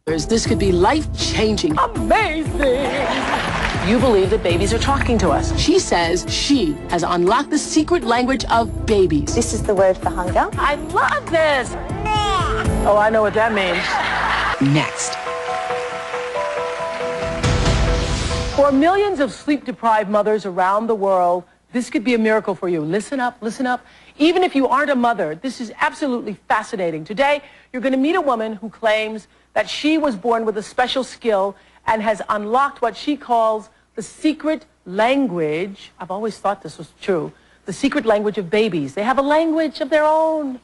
This could be life-changing. Amazing! You believe that babies are talking to us. She says she has unlocked the secret language of babies. This is the word for hunger. I love this! Oh, I know what that means. Next. For millions of sleep-deprived mothers around the world, this could be a miracle for you. Listen up, listen up. Even if you aren't a mother, this is absolutely fascinating. Today, you're going to meet a woman who claims that she was born with a special skill and has unlocked what she calls the secret language. I've always thought this was true. The secret language of babies. They have a language of their own.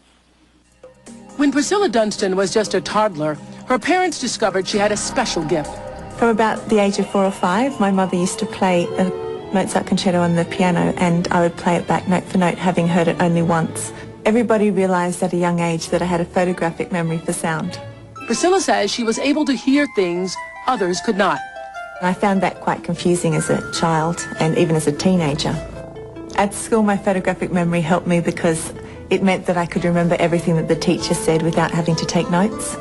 When Priscilla Dunstan was just a toddler, her parents discovered she had a special gift. From about the age of 4 or 5, my mother used to play a Mozart concerto on the piano, and I would play it back note for note, having heard it only once. Everybody realized at a young age that I had a photographic memory for sound. Priscilla says she was able to hear things others could not. I found that quite confusing as a child and even as a teenager. At school, my photographic memory helped me because it meant that I could remember everything that the teacher said without having to take notes.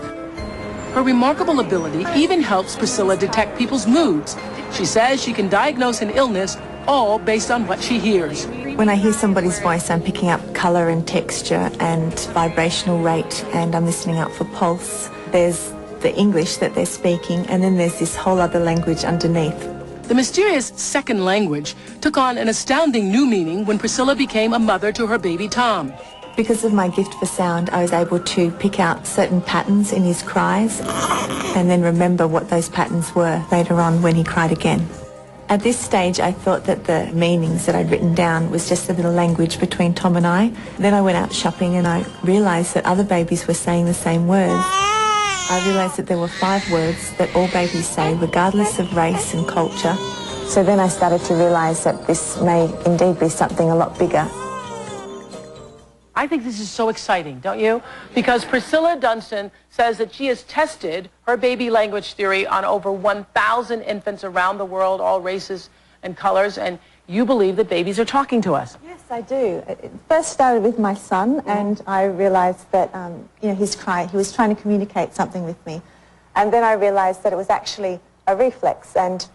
Her remarkable ability even helps Priscilla detect people's moods. She says she can diagnose an illness all based on what she hears. When I hear somebody's voice, I'm picking up colour and texture and vibrational rate, and I'm listening out for pulse. There's the English that they're speaking, and then there's this whole other language underneath. The mysterious second language took on an astounding new meaning when Priscilla became a mother to her baby Tom. Because of my gift for sound, I was able to pick out certain patterns in his cries and then remember what those patterns were later on when he cried again. At this stage, I thought that the meanings that I'd written down was just a little language between Tom and I. Then I went out shopping and I realised that other babies were saying the same words. I realised that there were 5 words that all babies say, regardless of race and culture. So then I started to realise that this may indeed be something a lot bigger. I think this is so exciting, don't you? Because Priscilla Dunstan says that she has tested her baby language theory on over 1,000 infants around the world, all races and colors, and you believe that babies are talking to us. Yes, I do. It first started with my son, and I realised that, his cry, he was trying to communicate something with me. And then I realised that it was actually a reflex, and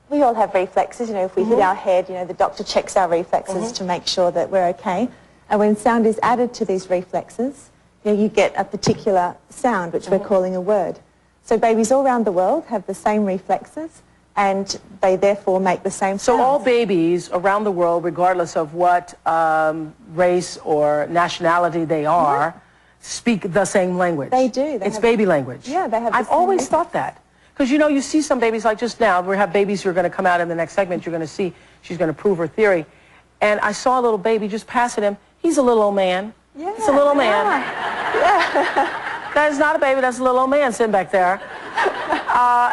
we all have reflexes. If we hit our head, the doctor checks our reflexes to make sure that we're okay. And when sound is added to these reflexes, you get a particular sound, which we're calling a word. So babies all around the world have the same reflexes, and they therefore make the same sounds. So all babies around the world, regardless of what race or nationality they are, speak the same language. They do. It's baby language. Yeah, they have I've always thought that. Because, you see some babies, like just now, we have babies who are going to come out in the next segment. You're going to see she's going to prove her theory. And I saw a little baby just passing him. He's a little old man. Yeah, it's a little man. Yeah. That is not a baby. That's a little old man sitting back there.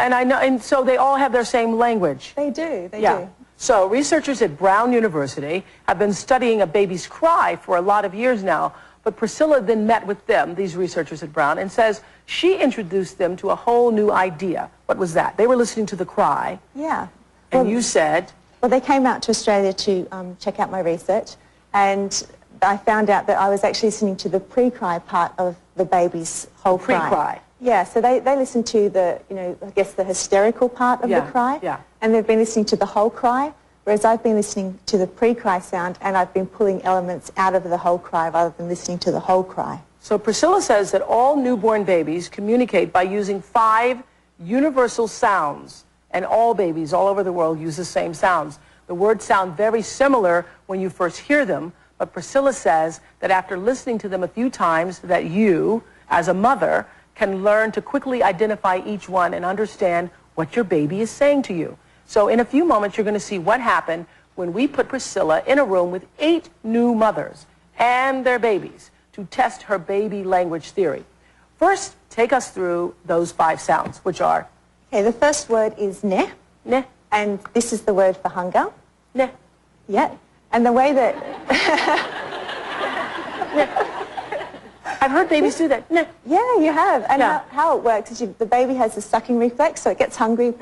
And I know, and so they all have their same language. They do. They do. So researchers at Brown University have been studying a baby's cry for a lot of years now. But Priscilla then met with them, these researchers at Brown, and says she introduced them to a whole new idea. What was that? They were listening to the cry. Yeah. And you said? Well, they came out to Australia to check out my research, and I found out that I was actually listening to the pre-cry part of the baby's whole cry. Pre-cry. Yeah, so they listen to the, I guess the hysterical part of the cry. Yeah. And they've been listening to the whole cry, whereas I've been listening to the pre-cry sound, and I've been pulling elements out of the whole cry rather than listening to the whole cry. So Priscilla says that all newborn babies communicate by using 5 universal sounds, and all babies all over the world use the same sounds. The words sound very similar when you first hear them, but Priscilla says that after listening to them a few times, that you, as a mother, can learn to quickly identify each one and understand what your baby is saying to you. So in a few moments, you're going to see what happened when we put Priscilla in a room with 8 new mothers and their babies to test her baby language theory. First, take us through those 5 sounds, which are? Okay, the first word is ne. Ne. And this is the word for hunger. Ne. Yeah. And the way that... I've heard babies do that. Ne. Yeah, you have. And how it works is the baby has a sucking reflex, so it gets hungry,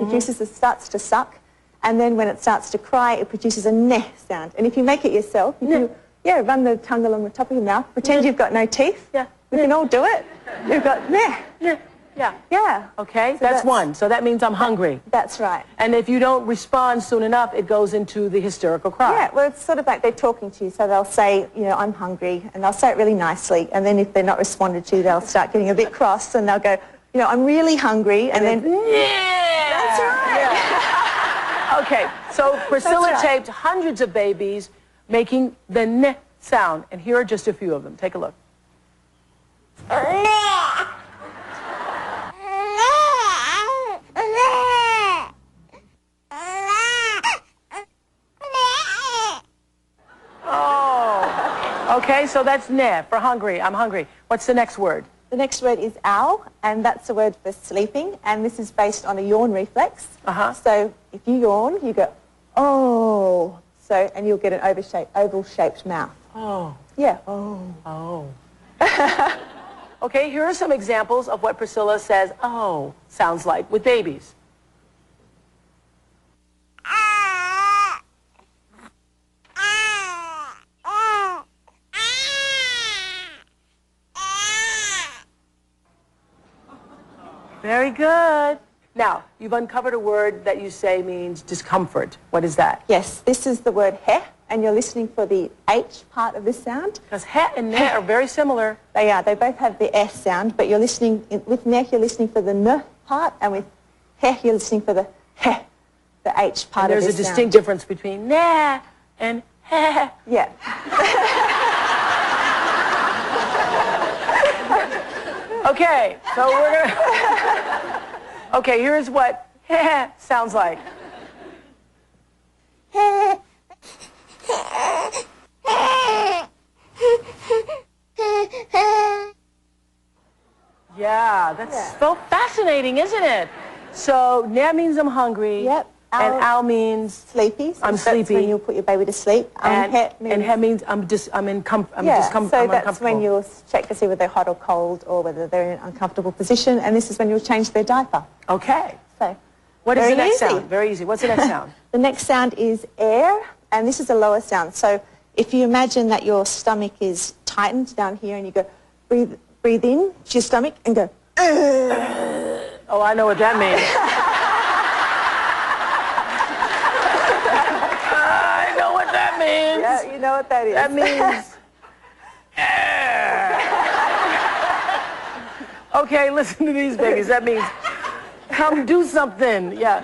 starts to suck, and then when it starts to cry, it produces a ne sound. And if you make it yourself, run the tongue along the top of your mouth, pretend you've got no teeth. Yeah. We can all do it. You've got ne. Ne. Yeah. Yeah. Okay, So that's one. So that means I'm hungry. That's right. And if you don't respond soon enough, it goes into the hysterical cry. Yeah, well, it's sort of like they're talking to you, so they'll say, you know, I'm hungry, and they'll say it really nicely, and then if they're not responded to, they'll start getting a bit cross, and they'll go, you know, I'm really hungry, and then... Yeah! That's right. Yeah. Okay, so Priscilla That's right. taped hundreds of babies making the n sound, and here are just a few of them. Take a look. Oh, okay, so that's ne for hungry. I'm hungry. What's the next word? The next word is ow, and that's a word for sleeping, and this is based on a yawn reflex. So if you yawn, you go, oh, so, and you'll get an oval-shaped mouth. Oh. Yeah. Oh. Oh. Okay, here are some examples of what Priscilla says, oh, sounds like with babies. Very good. Now, you've uncovered a word that you say means discomfort. What is that? Yes, this is the word he, and you're listening for the H part of this sound. Because he and ne are very similar. They are. They both have the S sound, but you're listening, with ne, you're listening for the n part, and with he, you're listening for the he, the H part And of this sound. there's a distinct difference between ne and he. Yeah. Okay, so we're going to... Okay, here's what he sounds like. Yeah, that's so fascinating, isn't it? So, ne means I'm hungry. Yep. And ow means sleepy. So I'm that's sleepy. when you'll put your baby to sleep. And he means I'm so that's when you'll check to see whether they're hot or cold or whether they're in an uncomfortable position. And this is when you'll change their diaper. Okay. So, what is the next easy. sound? Very easy. What's the next sound? The next sound is air, and this is a lower sound. So if you imagine that your stomach is tightened down here and you go, breathe in to your stomach and go, Oh, I know what that means. I know what that means. Yeah, you know what that is. That means... Okay, listen to these babies. That means come do something. Yeah.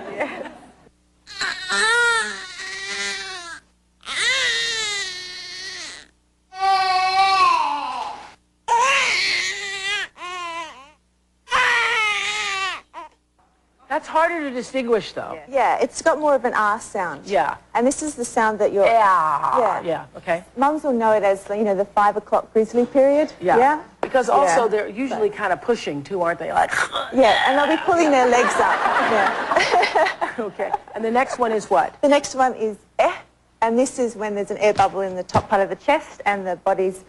That's harder to distinguish, though. Yeah, it's got more of an R sound. Yeah. And this is the sound that you're... Yeah. Yeah, okay. Mums will know it as, you know, the 5 o'clock grizzly period. Yeah. Yeah? Because also they're usually kind of pushing, too, aren't they? Like... Yeah, and they'll be pulling their legs up. Yeah. Okay. And the next one is what? The next one is eh, and this is when there's an air bubble in the top part of the chest and the body's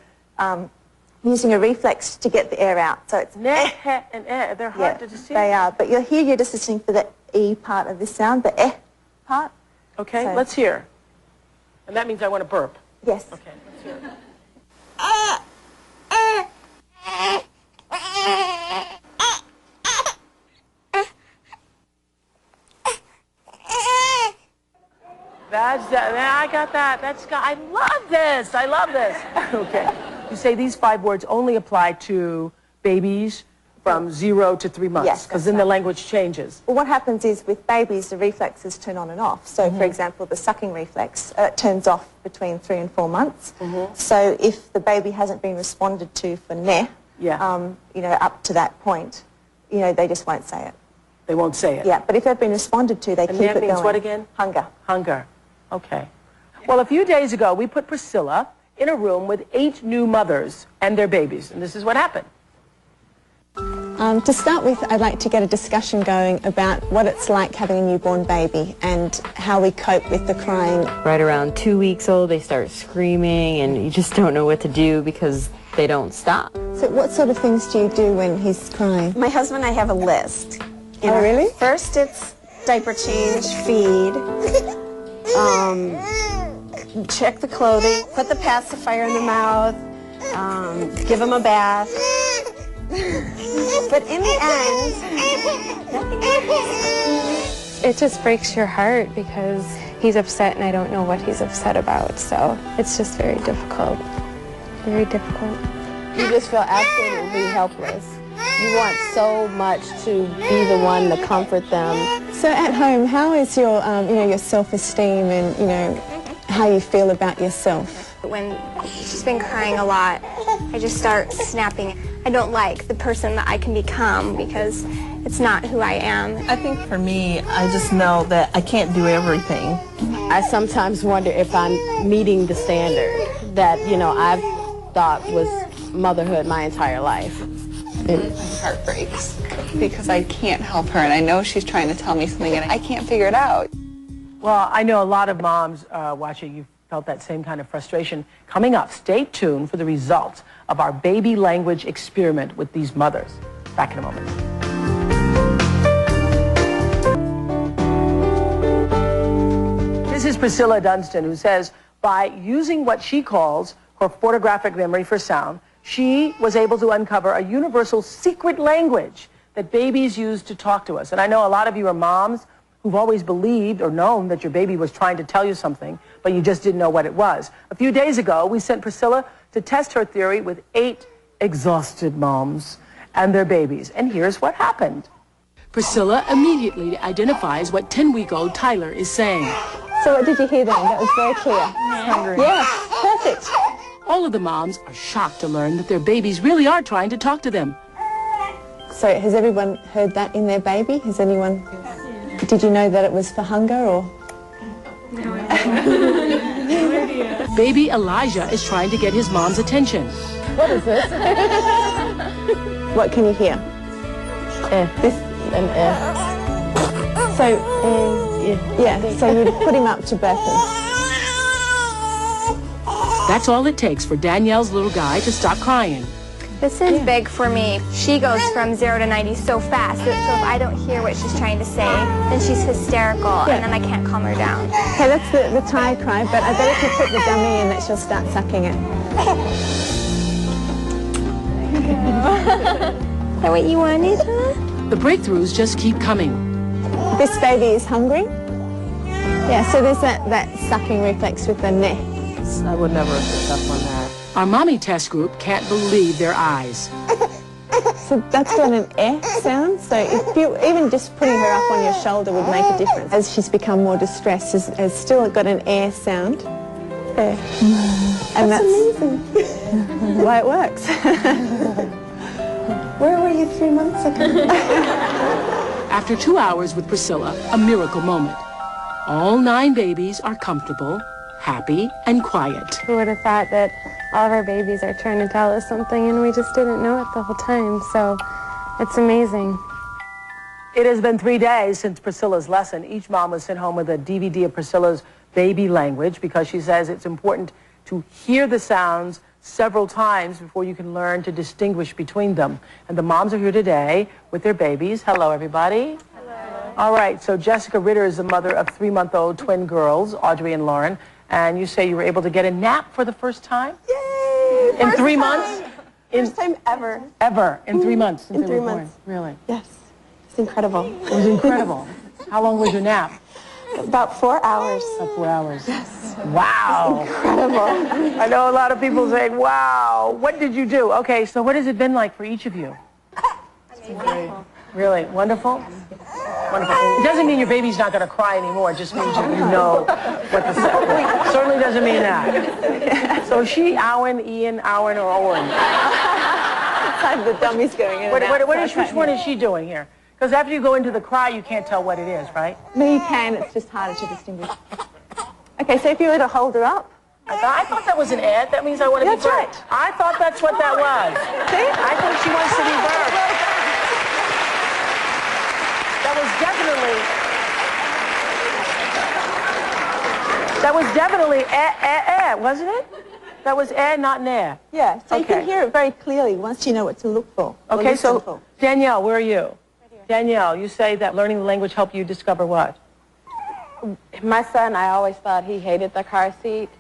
using a reflex to get the air out. So it's Ne and eh. They're hard to distinguish. They are, but you're here, you're just listening for the E part of this sound, the eh part. Okay, So- let's hear. And that means I want to burp. Yes. Okay, let's hear it. I got that. I love this. I love this. Okay. You say these 5 words only apply to babies from 0 to 3 months. Yes, because that's then the right. language changes. Well, what happens is with babies, the reflexes turn on and off. So, for example, the sucking reflex turns off between 3 and 4 months. So if the baby hasn't been responded to for ne, you know, up to that point, you know, they just won't say it. They won't say it. Yeah, but if they've been responded to, they And keep that it means going. what again? Hunger. Hunger. Okay. Well, a few days ago, we put Priscilla in a room with 8 new mothers and their babies. And this is what happened. To start with, I'd like to get a discussion going about what it's like having a newborn baby and how we cope with the crying. Right around 2 weeks old, they start screaming and you just don't know what to do because they don't stop. So what sort of things do you do when he's crying? My husband and I have a list. You know, really? First it's diaper change, feed, check the clothing, put the pacifier in the mouth, give him a bath. But in the end, it just breaks your heart because he's upset and I don't know what he's upset about. So it's just very difficult. Very difficult. You just feel absolutely helpless. You want so much to be the one to comfort them. So at home, how is your, your self-esteem and, how you feel about yourself? When she's been crying a lot, I just start snapping. I don't like the person that I can become because it's not who I am. I think for me, I just know that I can't do everything. I sometimes wonder if I'm meeting the standard that, I've thought was motherhood my entire life. My heart breaks because I can't help her, and I know she's trying to tell me something, and I can't figure it out. Well, I know a lot of moms watching, you felt that same kind of frustration. Coming up, stay tuned for the results of our baby language experiment with these mothers. Back in a moment. This is Priscilla Dunstan, who says by using what she calls her photographic memory for sound, she was able to uncover a universal secret language that babies use to talk to us. And I know a lot of you are moms who've always believed or known that your baby was trying to tell you something, but you just didn't know what it was. A few days ago, we sent Priscilla to test her theory with 8 exhausted moms and their babies. And here's what happened. Priscilla immediately identifies what 10-week-old Tyler is saying. So what did you hear then? That was very clear. Hungry. Yeah, perfect. All of the moms are shocked to learn that their babies really are trying to talk to them. So has everyone heard that in their baby? Has anyone... Did you know that it was for hunger or...? No idea. Baby Elijah is trying to get his mom's attention. What is this? What can you hear? This an So, yeah, so you put him up to birth him. That's all it takes for Danielle's little guy to stop crying. This is big for me. She goes from 0 to 90 so fast. So if I don't hear what she's trying to say, then she's hysterical, and then I can't calm her down. Okay, that's the tired cry, but I bet if you put the dummy in that she'll start sucking it. Is that what you wanted, huh? The breakthroughs just keep coming. This baby is hungry. Yeah, so there's that sucking reflex with the neck. I would never have picked up on that. Our mommy test group can't believe their eyes. So that's got an eh sound, so if you, even just putting her up on your shoulder would make a difference. As she's become more distressed, has still got an eh sound. Eh. And that's amazing. Why it works. Where were you 3 months ago? After 2 hours with Priscilla, a miracle moment. All 9 babies are comfortable, happy, and quiet. Who would have thought that all of our babies are trying to tell us something and we just didn't know it the whole time, so it's amazing. It has been 3 days since Priscilla's lesson. Each mom was sent home with a DVD of Priscilla's baby language because she says it's important to hear the sounds several times before you can learn to distinguish between them. And the moms are here today with their babies. Hello, everybody. Hello. All right, so Jessica Ritter is the mother of 3-month-old twin girls, Audrey and Lauren. And you say you were able to get a nap for the first time? Yay! In 3 months? First time ever. Ever? In 3 months? In 3 months. Really? Yes. It's incredible. It was incredible. How long was your nap? About 4 hours. About 4 hours. Yes. Wow. It's incredible. I know a lot of people saying, wow. What did you do? Okay, so what has it been like for each of you? Wonderful. Really? Wonderful? Wonderful. It doesn't mean your baby's not going to cry anymore. It just means you know what the certainly doesn't mean that. So is she Owen, Ian, Owen, or Owen? The dummy's going in. Which one is she doing here? Because after you go into the cry, you can't tell what it is, right? No, you can. It's just harder to distinguish. Okay, so if you were to hold her up. I thought that was an ad. That means I want to be birthed. Right. I thought that's what that was. See? I think she wants to be birthed. That was definitely wasn't it? That was not nah. Yeah, so okay. You can hear it very clearly once you know what to look for. Okay, so Danielle, where are you? Right. Danielle, you say that learning the language helped you discover what? My son, I always thought he hated the car seat,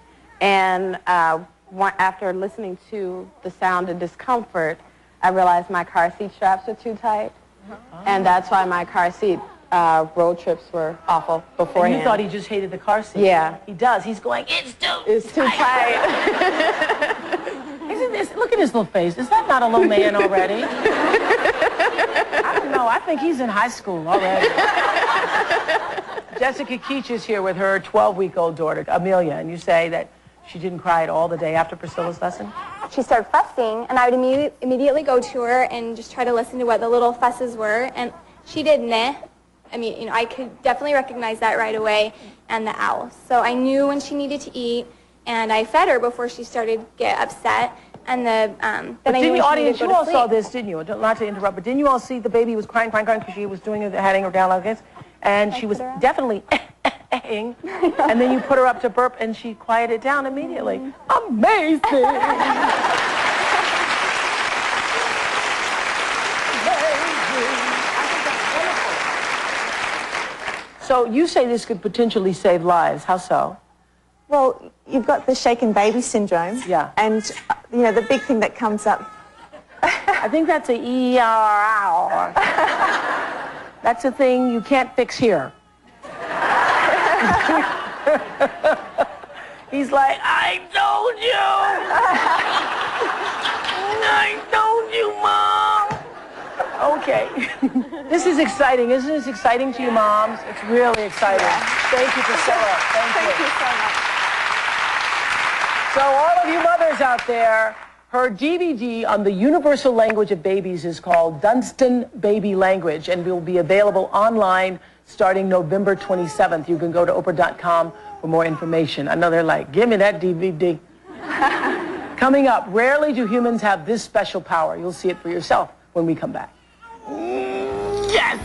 and after listening to the sound and discomfort, I realized my car seat straps were too tight, and that's why my car seat road trips were awful beforehand. And you thought he just hated the car seat? Yeah. He does. He's going, it's too tight. Isn't this, look at his little face. Is that not a little man already? I don't know. I think he's in high school already. Jessica Keach is here with her 12-week-old daughter, Amelia, and you say that she didn't cry at all the day after Priscilla's lesson? She started fussing, and I would immediately go to her and just try to listen to what the little fusses were, and she did meh. I mean, I could definitely recognize that right away, and the owl. So I knew when she needed to eat, and I fed her before she started to get upset, and then I knew when she needed to go to sleep. Audience, you all saw this, didn't you? Not to interrupt, but didn't you all see the baby was crying because she was doing it, having her down like this, and she was definitely and then you put her up to burp, and she quieted down immediately. Amazing! So you say this could potentially save lives. How so? Well, you've got the shaken baby syndrome. Yeah. And, you know, the big thing that comes up. I think that's a ER. That's a thing you can't fix here. He's like, I told you. I told you, Mom. Okay. This is exciting. Isn't this exciting to you, moms? It's really exciting. Thank you, Priscilla. Thank you so much. So all of you mothers out there, her DVD on the universal language of babies is called Dunstan Baby Language, and will be available online starting November 27th. You can go to Oprah.com for more information. I know they're like, give me that DVD. Coming up, rarely do humans have this special power. You'll see it for yourself when we come back. Yes!